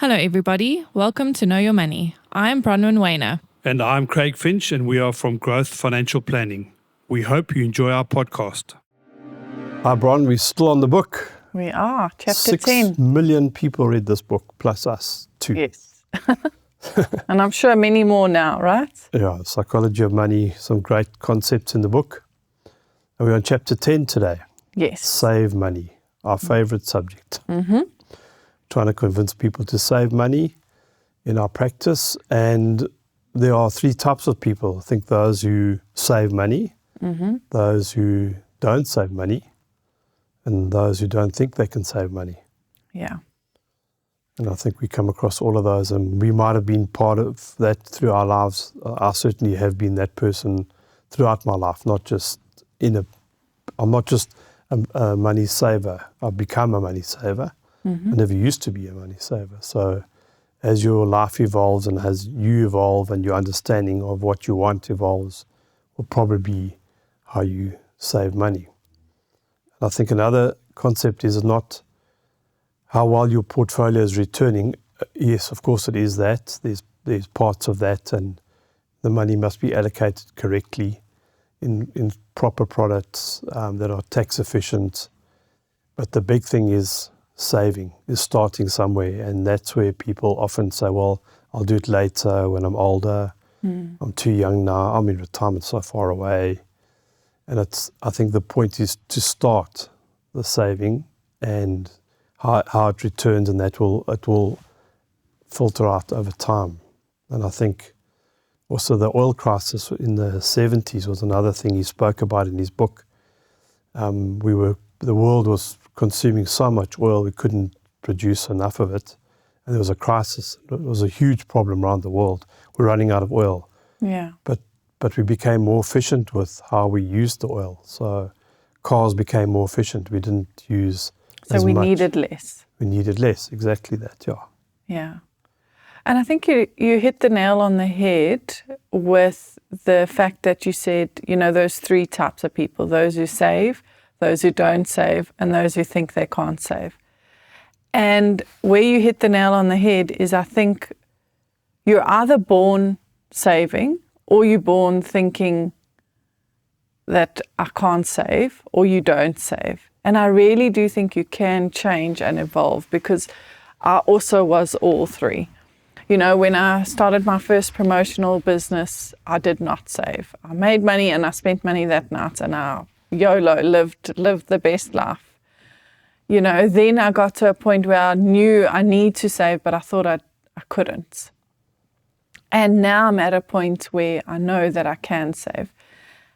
Hello everybody, welcome to Know Your Money. I'm Bronwin. And I'm Craig Finch, and we are from Growth Financial Planning. We hope you enjoy our podcast. Hi, Bron. We're still on the book. We are, chapter 10. 6 million people read this book, plus us too. Yes. And I'm sure many more now, right? Yeah, Psychology of Money, some great concepts in the book. And we're on chapter 10 today. Yes. Save money, our favorite subject. Trying to convince people to save money in our practice. And there are three types of people. I think those who save money, those who don't save money, and those who don't think they can save money. Yeah. And I think we come across all of those, and we might have been part of that through our lives. I certainly have been that person throughout my life, I'm not just a money saver. I've become a money saver. I never used to be a money saver. So as your life evolves and as you evolve and your understanding of what you want evolves, will probably be how you save money. And I think another concept is not how well your portfolio is returning. Yes, of course it is that. There's parts of that, and the money must be allocated correctly in proper products that are tax efficient. But the big thing is saving, is starting somewhere, and that's where people often say, well, I'll do it later when I'm older. I'm too young now. I'm in retirement so far away. And I think the point is to start the saving and how it returns, and it will filter out over time. And I think also the oil crisis in the 70s was another thing he spoke about in his book. The world was consuming so much oil, we couldn't produce enough of it. And there was a crisis. It was a huge problem around the world. We're running out of oil. Yeah. But we became more efficient with how we used the oil. So cars became more efficient. We didn't use as much. So we needed less. We needed less, exactly that, yeah. Yeah. And I think you hit the nail on the head with the fact that you said, those three types of people, those who save, those who don't save, and those who think they can't save. And where you hit the nail on the head is, I think you're either born saving or you're born thinking that I can't save, or you don't save. And I really do think you can change and evolve, because I also was all three. When I started my first promotional business, I did not save. I made money and I spent money that night, and I YOLO, lived the best life. Then I got to a point where I knew I need to save, but I thought I couldn't. And now I'm at a point where I know that I can save.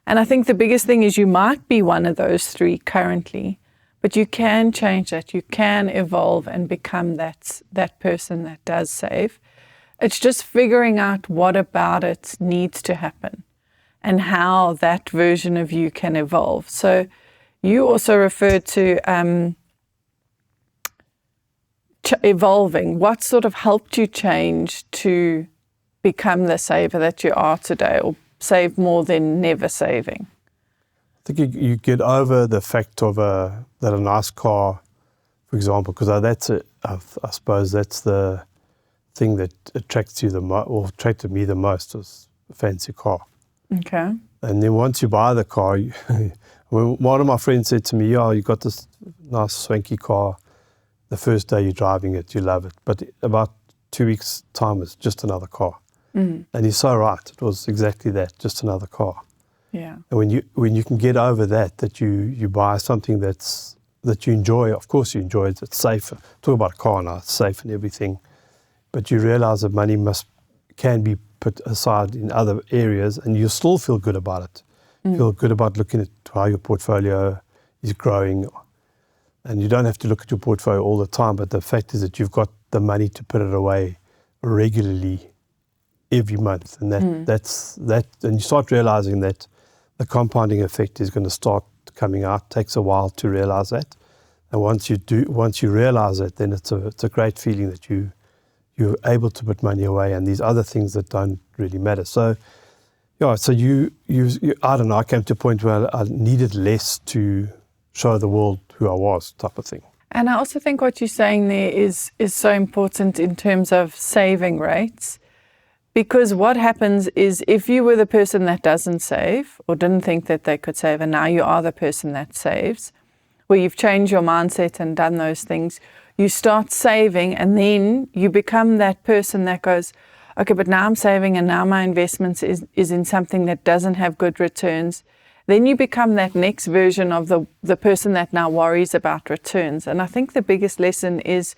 And I think the biggest thing is you might be one of those three currently, but you can change that. You can evolve and become that person that does save. It's just figuring out what about it needs to happen and how that version of you can evolve. So you also referred to evolving. What sort of helped you change to become the saver that you are today, or save more than never saving? I think you get over the fact of that a nice car, for example, because I suppose that's the thing that attracts you or attracted me the most, was a fancy car. Okay. And then once you buy the car, one of my friends said to me, you got this nice swanky car. The first day you're driving it, you love it. But about 2 weeks' time, it's just another car. And he's so right. It was exactly that, just another car. Yeah. And when you can get over that you buy something that you enjoy, of course you enjoy it, it's safe. Talk about a car now, it's safe and everything. But you realize that money can be put aside in other areas, and you still feel good about it. Feel good about looking at how your portfolio is growing. And you don't have to look at your portfolio all the time, but the fact is that you've got the money to put it away regularly every month. And that's and you start realizing that the compounding effect is going to start coming out. It takes a while to realize that. And once you realize it, then it's a great feeling that you're able to put money away, and these other things that don't really matter. So, you I came to a point where I needed less to show the world who I was, type of thing. And I also think what you're saying there is so important in terms of saving rates. Because what happens is if you were the person that doesn't save or didn't think that they could save, and now you are the person that saves, where you've changed your mindset and done those things, you start saving and then you become that person that goes, okay, but now I'm saving and now my investments is in something that doesn't have good returns. Then you become that next version of the person that now worries about returns. And I think the biggest lesson is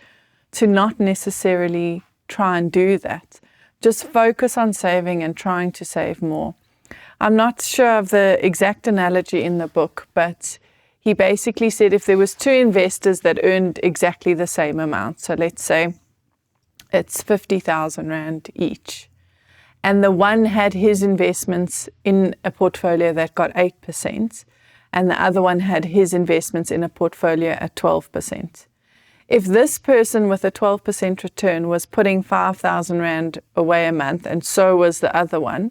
to not necessarily try and do that. Just focus on saving and trying to save more. I'm not sure of the exact analogy in the book, but he basically said if there was two investors that earned exactly the same amount, so let's say it's 50,000 Rand each, and the one had his investments in a portfolio that got 8%, and the other one had his investments in a portfolio at 12%. If this person with a 12% return was putting 5,000 Rand away a month, and so was the other one,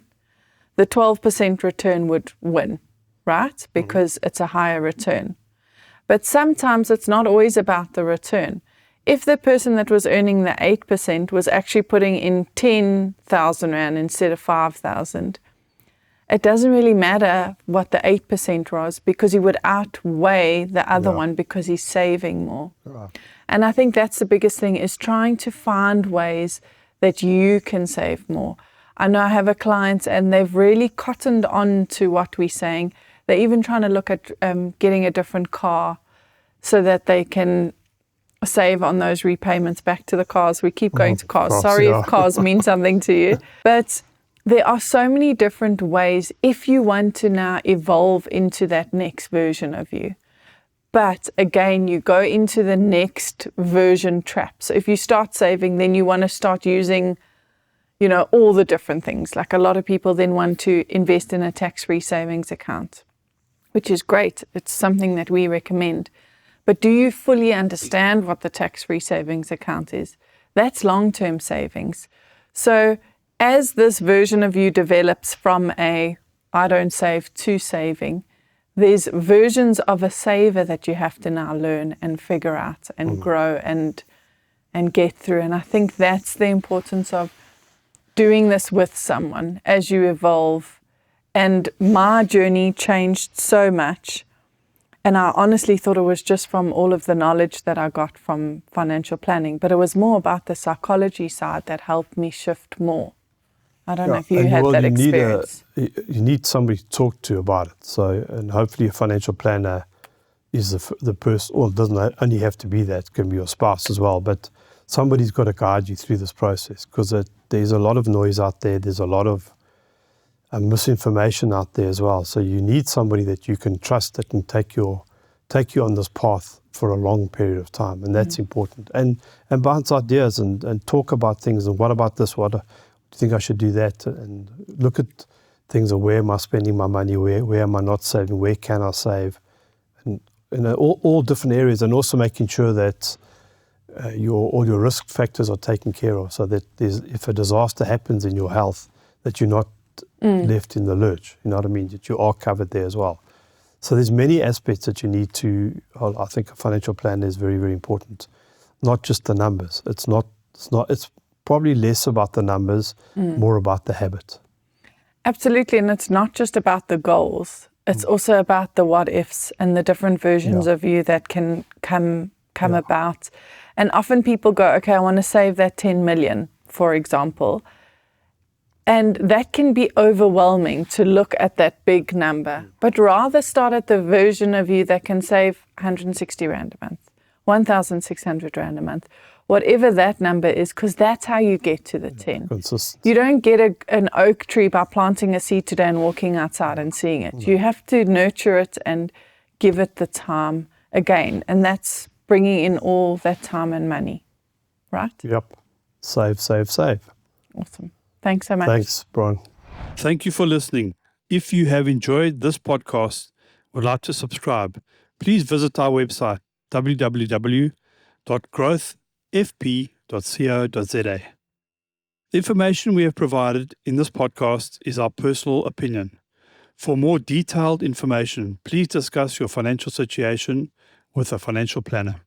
the 12% return would win, right? Because it's a higher return. But sometimes it's not always about the return. If the person that was earning the 8% was actually putting in 10,000 Rand instead of 5,000, it doesn't really matter what the 8% was because he would outweigh the other one because he's saving more. Right. And I think that's the biggest thing, is trying to find ways that you can save more. I know I have a client and they've really cottoned on to what we're saying. They're even trying to look at getting a different car so that they can save on those repayments. Back to the cars. We keep going to cars. Sorry if cars mean something to you. But there are so many different ways if you want to now evolve into that next version of you. But again, you go into the next version trap. So if you start saving, then you want to start using, all the different things. Like a lot of people then want to invest in a tax-free savings account, which is great. It's something that we recommend. But do you fully understand what the tax-free savings account is? That's long-term savings. So as this version of you develops from I don't save to saving, there's versions of a saver that you have to now learn and figure out and grow and get through. And I think that's the importance of doing this with someone as you evolve. And my journey changed so much. And I honestly thought it was just from all of the knowledge that I got from financial planning, but it was more about the psychology side that helped me shift more. I don't know if you had that experience. You need somebody to talk to about it. So, and hopefully a financial planner is the person, or it doesn't only have to be that, it can be your spouse as well, but somebody's got to guide you through this process because there's a lot of noise out there. There's a lot of misinformation out there as well. So you need somebody that you can trust that can take you on this path for a long period of time. And that's important. And bounce ideas and talk about things. And what about this? What do you think I should do that? And look at things of where am I spending my money? Where am I not saving? Where can I save? And all different areas. And also making sure that all your risk factors are taken care of, so that if a disaster happens in your health, that you're not left in the lurch. You know what I mean? That you are covered there as well. So there's many aspects that you need to. I think a financial plan is very, very important. Not just the numbers. It's probably less about the numbers, more about the habit. Absolutely, and it's not just about the goals. It's also about the what ifs and the different versions of you that can come about. And often people go, okay, I want to save that 10 million, for example. And that can be overwhelming to look at that big number. But rather start at the version of you that can save 160 Rand a month, 1,600 Rand a month, whatever that number is, because that's how you get to the 10. Consistent. You don't get an oak tree by planting a seed today and walking outside and seeing it. You have to nurture it and give it the time again. And that's bringing in all that time and money, right? Yep. Save. Awesome. Thanks so much. Thanks, Brian. Thank you for listening. If you have enjoyed this podcast, would like to subscribe, please visit our website, www.growthfp.co.za. The information we have provided in this podcast is our personal opinion. For more detailed information, please discuss your financial situation with a financial planner.